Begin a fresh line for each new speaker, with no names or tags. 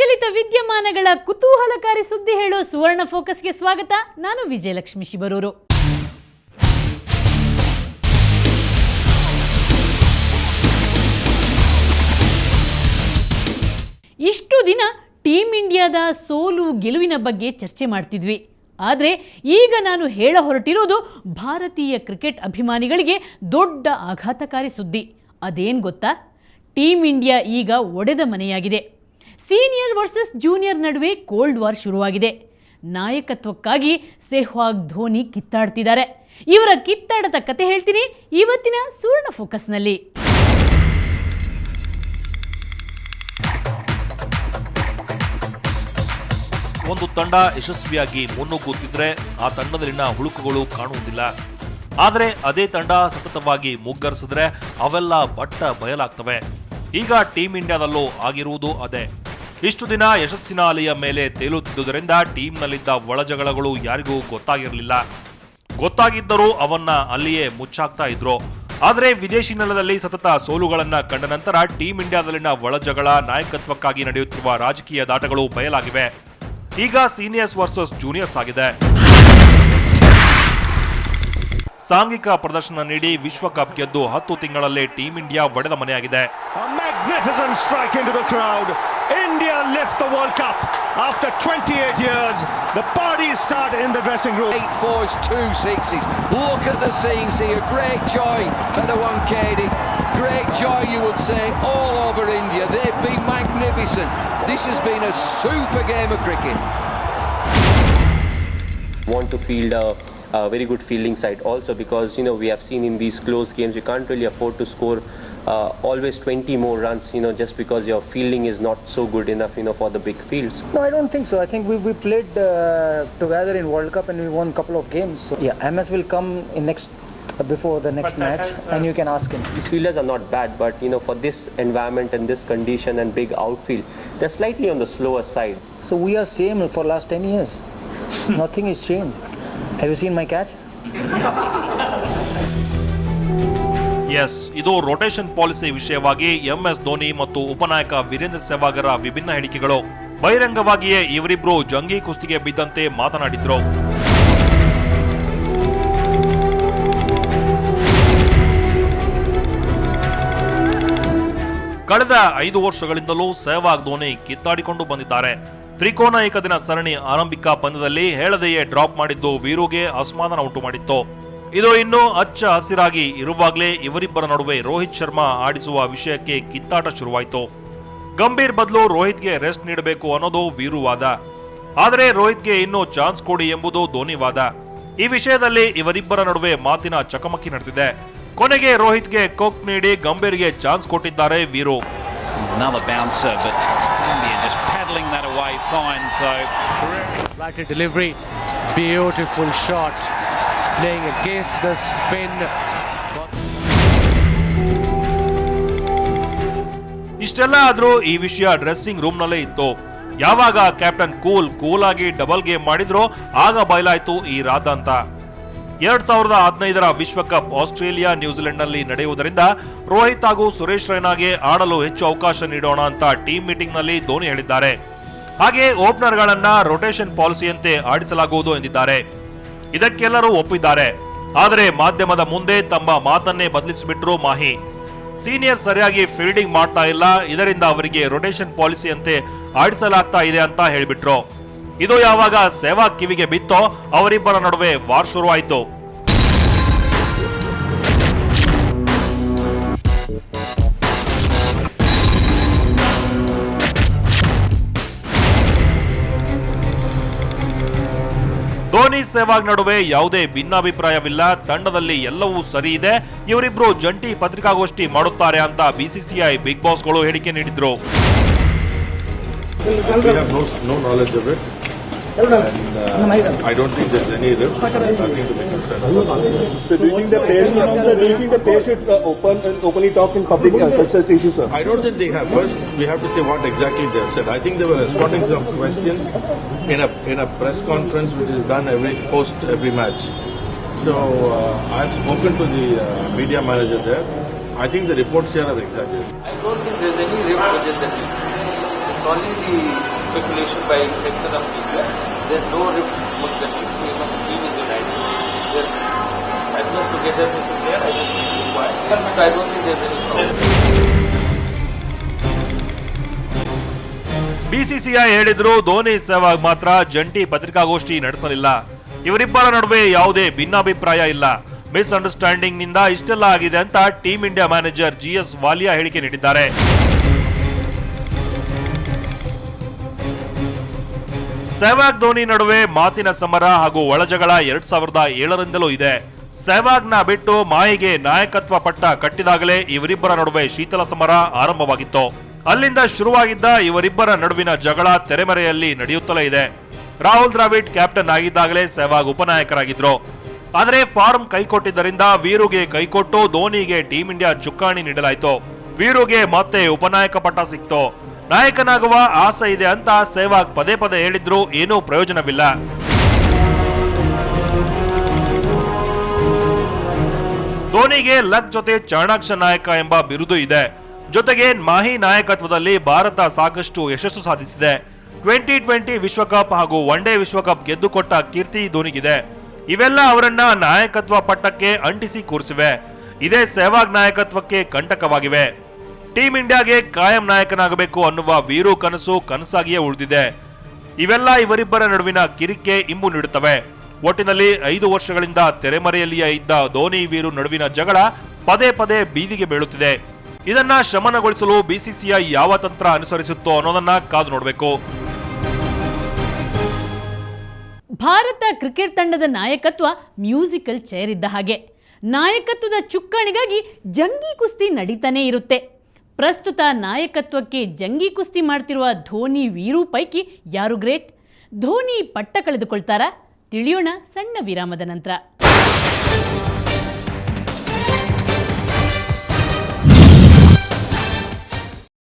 ಪ್ರಚಲಿತ ವಿದ್ಯಮಾನಗಳ ಕುತೂಹಲಕಾರಿ ಸುದ್ದಿ ಹೇಳೋ ಸುವರ್ಣ ಫೋಕಸ್ಗೆ ಸ್ವಾಗತ. ನಾನು ವಿಜಯಲಕ್ಷ್ಮಿ ಶಿಬರೂರು. ಇಷ್ಟು ದಿನ ಟೀಮ್ ಇಂಡಿಯಾದ ಸೋಲು ಗೆಲುವಿನ ಬಗ್ಗೆ ಚರ್ಚೆ ಮಾಡ್ತಿದ್ವಿ. ಆದರೆ ಈಗ ನಾನು ಹೇಳ ಹೊರಟಿರೋದು ಭಾರತೀಯ ಕ್ರಿಕೆಟ್ ಅಭಿಮಾನಿಗಳಿಗೆ ದೊಡ್ಡ ಆಘಾತಕಾರಿ ಸುದ್ದಿ. ಅದೇನು ಗೊತ್ತಾ? ಟೀಮ್ ಇಂಡಿಯಾ ಈಗ ಒಡೆದ ಮನೆಯಾಗಿದೆ. ಸೀನಿಯರ್ ವರ್ಸಸ್ ಜೂನಿಯರ್ ನಡುವೆ ಕೋಲ್ಡ್ ವಾರ್ ಶುರುವಾಗಿದೆ. ನಾಯಕತ್ವಕ್ಕಾಗಿ ಸೆಹ್ವಾಗ್ ಧೋನಿ ಕಿತ್ತಾಡ್ತಿದ್ದಾರೆ. ಇವರ ಕಿತ್ತಾಟದ ಕತೆ ಹೇಳ್ತೀನಿ ಇವತ್ತಿನ ಸುವರ್ಣ ಫೋಕಸ್ನಲ್ಲಿ.
ಒಂದು ತಂಡ ಯಶಸ್ವಿಯಾಗಿ ಮುನ್ನುಗ್ಗುತ್ತಿದ್ರೆ ಆ ತಂಡದಲ್ಲಿನ ಹುಳುಕುಗಳು ಕಾಣುವುದಿಲ್ಲ. ಆದರೆ ಅದೇ ತಂಡ ಸತತವಾಗಿ ಮುಗ್ಗರಿಸಿದ್ರೆ ಅವೆಲ್ಲ ಬಟ್ಟ ಬಯಲಾಗ್ತವೆ. ಈಗ ಟೀಮ್ ಇಂಡಿಯಾದಲ್ಲೂ ಆಗಿರುವುದು ಅದೇ. ಇಷ್ಟು ದಿನ ಯಶಸ್ಸಿನ ಅಲೆಯ ಮೇಲೆ ತೇಲುತ್ತಿದ್ದುದರಿಂದ ಟೀಮ್ನಲ್ಲಿದ್ದ ಒಳಜಗಳಗಳು ಯಾರಿಗೂ ಗೊತ್ತಾಗಿರಲಿಲ್ಲ. ಗೊತ್ತಾಗಿದ್ದರೂ ಅವನ್ನ ಅಲ್ಲಿಯೇ ಮುಚ್ಚಾಕ್ತಾ ಇದ್ರು. ಆದರೆ ವಿದೇಶಿ ನೆಲದಲ್ಲಿ ಸತತ ಸೋಲುಗಳನ್ನ ಕಂಡ ನಂತರ ಟೀಮ್ ಇಂಡಿಯಾದಲ್ಲಿನ ಒಳಜಗಳ, ನಾಯಕತ್ವಕ್ಕಾಗಿ ನಡೆಯುತ್ತಿರುವ ರಾಜಕೀಯ ದಾಟಗಳು ಬಯಲಾಗಿವೆ. ಈಗ ಸೀನಿಯರ್ಸ್ ವರ್ಸಸ್ ಜೂನಿಯರ್ಸ್ ಆಗಿದೆ. ಸಾಂಘಿಕ ಪ್ರದರ್ಶನ ನೀಡಿ ವಿಶ್ವಕಪ್ ಗೆದ್ದು 10 ತಿಂಗಳಲ್ಲೇ ಟೀಮ್ ಇಂಡಿಯಾ ಒಡೆದ ಮನೆಯಾಗಿದೆ.
Magnificent strike into the crowd. India lift the World Cup after 28 years. The parties start in the dressing room.
8 fours, 2 sixes. Look at the scenes here. Great joy at the Wankhede. Great joy, you would say, all over India. They've been magnificent. This has been a super game of cricket.
Want to field a very good fielding side also, because we have seen in these close games you can't really afford to score always 20 more runs just because your fielding is not so good enough for the big fields.
No, I don't think so. I think we played together in World Cup and we won a couple of games. So yeah, MS will come in before the next match and you can ask him.
These fielders are not bad, but for this environment and this condition and big outfield, they're slightly on the slower side.
So we are same for last 10 years. Nothing has changed. Have you seen my catch?
Yes, ಇದು rotation policy ವಿಷಯವಾಗಿ MS Dhoni ಮತ್ತು ಉಪನಾಯಕ ವೀರೇಂದ್ರ ಸೆಹ್ವಾಗರ ವಿಭಿನ್ನ ಹೇಳಿಕೆಗಳು. ಬಹಿರಂಗವಾಗಿಯೇ ಇವರಿಬ್ರು ಜಂಗಿ ಕುಸ್ತಿಗೆ ಬಿದ್ದಂತೆ ಮಾತನಾಡಿದ್ರು. ಕಳೆದ 5 ವರ್ಷಗಳಿಂದಲೂ ಸೆಹ್ವಾಗ್ ಧೋನಿ ಕಿತ್ತಾಡಿಕೊಂಡು ಬಂದಿದ್ದಾರೆ. ತ್ರಿಕೋನ ಏಕದಿನ ಸರಣಿ ಆರಂಭಿಕ ಪಂದ್ಯದಲ್ಲಿ ಹೇಳದೆಯೇ ಡ್ರಾಪ್ ಮಾಡಿದ್ದು ವೀರುಗೆ ಅಸಮಾಧಾನ ಉಂಟು ಮಾಡಿತ್ತು. ಇದು ಇನ್ನೂ ಹಚ್ಚ ಹಸಿರಾಗಿ ಇರುವಾಗಲೇ ಇವರಿಬ್ಬರ ನಡುವೆ ರೋಹಿತ್ ಶರ್ಮಾ ಆಡಿಸುವ ವಿಷಯಕ್ಕೆ ಕಿತ್ತಾಟ ಶುರುವಾಯಿತು. ಗಂಭೀರ್ ಬದಲು ರೋಹಿತ್ಗೆ ರೆಸ್ಟ್ ನೀಡಬೇಕು ಅನ್ನೋದು ವೀರು ವಾದ. ಆದರೆ ರೋಹಿತ್ಗೆ ಇನ್ನೂ ಚಾನ್ಸ್ ಕೊಡಿ ಎಂಬುದು ಧೋನಿ ವಾದ. ಈ ವಿಷಯದಲ್ಲಿ ಇವರಿಬ್ಬರ ನಡುವೆ ಮಾತಿನ ಚಕಮಕಿ ನಡೆದಿದೆ. ಕೊನೆಗೆ ರೋಹಿತ್ಗೆ ಕೊಕ್ ನೀಡಿ ಗಂಭೀರ್ಗೆ ಚಾನ್ಸ್ ಕೊಟ್ಟಿದ್ದಾರೆ Veeru.
That away fine, so right delivery, beautiful shot, playing against the spin.
ಇಷ್ಟೆಲ್ಲ ಆದ್ರೂ ಈ ವಿಷಯ ಡ್ರೆಸ್ಸಿಂಗ್ ರೂಮ್ ನಲ್ಲೇ ಇತ್ತು. ಯಾವಾಗ ಕ್ಯಾಪ್ಟನ್ ಕೂಲ್ ಆಗಿ ಡಬಲ್ ಗೇಮ್ ಮಾಡಿದ್ರು ಆಗ ಬಯಲಾಯ್ತು ಈ ರಾಧ ಅಂತ. 2015ರ ವಿಶ್ವಕಪ್ ಆಸ್ಟ್ರೇಲಿಯಾ ನ್ಯೂಜಿಲೆಂಡ್ ನಲ್ಲಿ ನಡೆಯುವುದರಿಂದ ರೋಹಿತ್ ಹಾಗೂ ಸುರೇಶ್ ರೈನಾಗೆ ಆಡಲು ಹೆಚ್ಚು ಅವಕಾಶ ನೀಡೋಣ ಅಂತ ಟೀಮ್ ಮೀಟಿಂಗ್ ನಲ್ಲಿ ಧೋನಿ ಹೇಳಿದ್ದಾರೆ. ಹಾಗೆ ಓಪನರ್ ಗಳನ್ನ ರೊಟೇಷನ್ ಪಾಲಿಸಿಯಂತೆ ಆಡಿಸಲಾಗುವುದು ಎಂದಿದ್ದಾರೆ. ಇದಕ್ಕೆಲ್ಲರೂ ಒಪ್ಪಿದ್ದಾರೆ. ಆದರೆ ಮಾಧ್ಯಮದ ಮುಂದೆ ತಮ್ಮ ಮಾತನ್ನೇ ಬದಲಿಸಿಬಿಟ್ರು ಮಾಹಿ. ಸೀನಿಯರ್ ಸರಿಯಾಗಿ ಫೀಲ್ಡಿಂಗ್ ಮಾಡ್ತಾ ಇಲ್ಲ, ಇದರಿಂದ ಅವರಿಗೆ ರೊಟೇಷನ್ ಪಾಲಿಸಿಯಂತೆ ಆಡಿಸಲಾಗ್ತಾ ಇದೆ ಅಂತ ಹೇಳಿಬಿಟ್ರು. ಇದು ಯಾವಾಗ ಸೆಹ್ವಾಗ್ ಕಿವಿಗೆ ಬಿತ್ತೋ ಅವರಿಬ್ಬರ ನಡುವೆ ವಾರ್ ಶುರುವಾಯಿತು. ಧೋನಿ ಸೆಹ್ವಾಗ್ ನಡುವೆ ಯಾವುದೇ ಭಿನ್ನಾಭಿಪ್ರಾಯವಿಲ್ಲ, ತಂಡದಲ್ಲಿ ಎಲ್ಲವೂ ಸರಿ ಇದೆ, ಇವರಿಬ್ರು ಜಂಟಿ ಪತ್ರಿಕಾಗೋಷ್ಠಿ ಮಾಡುತ್ತಾರೆ ಅಂತ BCCI ಬಿಗ್ ಬಾಸ್ಗಳು ಹೇಳಿಕೆ ನೀಡಿದ್ರು.
I don't think there's any risk. Nothing to be concerned about. So do you think the players should openly talk in public on such issues, sir? I don't think they have. First, we have to say what exactly they have said. I think they were responding to some questions in a press conference which is done every match. So I've spoken to the media manager there. I think the reports here are exaggerated.
I don't think there's any risk within the team. It's only the speculation by section of media. There's no rift among the team. The team is united. There's as much togetherness is there. I don't think required. So I don't think there's any problem.
BCCI ಹೇಳಿದ್ರು ಧೋನಿ ಸೆಹ್ವಾಗ್ ಮಾತ್ರ ಜಂಟಿ ಪತ್ರಿಕಾಗೋಷ್ಠಿ ನಡೆಸಲಿಲ್ಲ. ಇವರಿಬ್ಬರ ನಡುವೆ ಯಾವುದೇ ಭಿನ್ನಾಭಿಪ್ರಾಯ ಇಲ್ಲ. Misunderstanding ನಿಂದ ಇಷ್ಟೆಲ್ಲ ಆಗಿದೆ ಅಂತ team India manager GS Walia ಹೇಳಿಕೆ ನೀಡಿದ್ದಾರೆ. ಸೆಹ್ವಾಗ್ ಧೋನಿ ನಡುವೆ ಮಾತಿನ ಸಮರ ಹಾಗೂ ಒಳಜಗಳ 2007ರಿಂದಲೂ ಇದೆ. ಸೆಹ್ವಾಗ್ನ ಬಿಟ್ಟು ಮಾಹಿಗೆ ನಾಯಕತ್ವ ಪಟ್ಟ ಕಟ್ಟಿದಾಗಲೇ ಇವರಿಬ್ಬರ ನಡುವೆ ಶೀತಲ ಸಮರ ಆರಂಭವಾಗಿತ್ತು. ಅಲ್ಲಿಂದ ಶುರುವಾಗಿದ್ದ ಇವರಿಬ್ಬರ ನಡುವಿನ ಜಗಳ ತೆರೆಮರೆಯಲ್ಲಿ ನಡೆಯುತ್ತಲೇ ಇದೆ. ರಾಹುಲ್ ದ್ರಾವಿಡ್ ಕ್ಯಾಪ್ಟನ್ ಆಗಿದ್ದಾಗಲೇ ಸೆಹ್ವಾಗ್ ಉಪನಾಯಕರಾಗಿದ್ರು. ಆದರೆ ಫಾರ್ಮ್ ಕೈಕೊಟ್ಟಿದ್ದರಿಂದ ವೀರುಗೆ ಕೈಕೊಟ್ಟು ಧೋನಿಗೆ ಟೀಂ ಇಂಡಿಯಾ ಚುಕ್ಕಾಣಿ ನೀಡಲಾಯಿತು. ವೀರುಗೆ ಮತ್ತೆ ಉಪನಾಯಕ ಪಟ್ಟ ಸಿಕ್ತು. ನಾಯಕನಾಗುವ ಆಸೆ ಇದೆ ಅಂತ ಸೆಹ್ವಾಗ್ ಪದೇ ಪದೇ ಹೇಳಿದ್ರು ಏನೂ ಪ್ರಯೋಜನವಿಲ್ಲ. ಧೋನಿಗೆ ಲಕ್ ಜೊತೆ ಚಾಣಾಕ್ಷ ನಾಯಕ ಎಂಬ ಬಿರುದು ಇದೆ. ಜೊತೆಗೆ ಮಾಹಿ ನಾಯಕತ್ವದಲ್ಲಿ ಭಾರತ ಸಾಕಷ್ಟು ಯಶಸ್ಸು ಸಾಧಿಸಿದೆ. 2020 ವಿಶ್ವಕಪ್ ಹಾಗೂ ಒನ್ ಡೇ ವಿಶ್ವಕಪ್ ಗೆದ್ದುಕೊಟ್ಟ ಕೀರ್ತಿ ಧೋನಿಗಿದೆ. ಇವೆಲ್ಲ ಅವರನ್ನ ನಾಯಕತ್ವ ಪಟ್ಟಕ್ಕೆ ಅಂಟಿಸಿ ಕೂರಿಸಿವೆ. ಇದೇ ಸೆಹ್ವಾಗ್ ನಾಯಕತ್ವಕ್ಕೆ ಕಂಟಕವಾಗಿವೆ. ಟೀಂ ಇಂಡಿಯಾಗೆ ಕಾಯಂ ನಾಯಕನಾಗಬೇಕು ಅನ್ನುವ ವೀರು ಕನಸು ಕನಸಾಗಿಯೇ ಉಳಿದಿದೆ. ಇವೆಲ್ಲ ಇವರಿಬ್ಬರ ನಡುವಿನ ಕಿರಿಕೆ ಇಂಬು ನೀಡುತ್ತವೆ. ಒಟ್ಟಿನಲ್ಲಿ 5 ವರ್ಷಗಳಿಂದ ತೆರೆಮರೆಯಲ್ಲಿಯೇ ಇದ್ದ ಧೋನಿ ವೀರು ನಡುವಿನ ಜಗಳ ಪದೇ ಪದೇ ಬೀದಿಗೆ ಬೀಳುತ್ತಿದೆ. ಇದನ್ನ ಶಮನಗೊಳಿಸಲು ಬಿಸಿಸಿಐ ಯಾವ ತಂತ್ರ ಅನುಸರಿಸುತ್ತೋ ಅನ್ನೋದನ್ನ ಕಾದು ನೋಡಬೇಕು.
ಭಾರತ ಕ್ರಿಕೆಟ್ ತಂಡದ ನಾಯಕತ್ವ ಮ್ಯೂಸಿಕಲ್ ಚೇರ್ ಇದ್ದ ಹಾಗೆ. ನಾಯಕತ್ವದ ಚುಕ್ಕಾಣಿಗಾಗಿ ಜಂಗಿ ಕುಸ್ತಿ ನಡೀತಾನೇ ಇರುತ್ತೆ. ಪ್ರಸ್ತುತ ನಾಯಕತ್ವಕ್ಕೆ ಜಂಗಿ ಕುಸ್ತಿ ಮಾಡ್ತಿರುವ ಧೋನಿ ವೀರು ಪೈಕಿ ಯಾರು ಗ್ರೇಟ್? ಧೋನಿ ಪಟ್ಟ ಕಳೆದುಕೊಳ್ತಾರಾ? ತಿಳಿಯೋಣ ಸಣ್ಣ ವಿರಾಮದ ನಂತರ.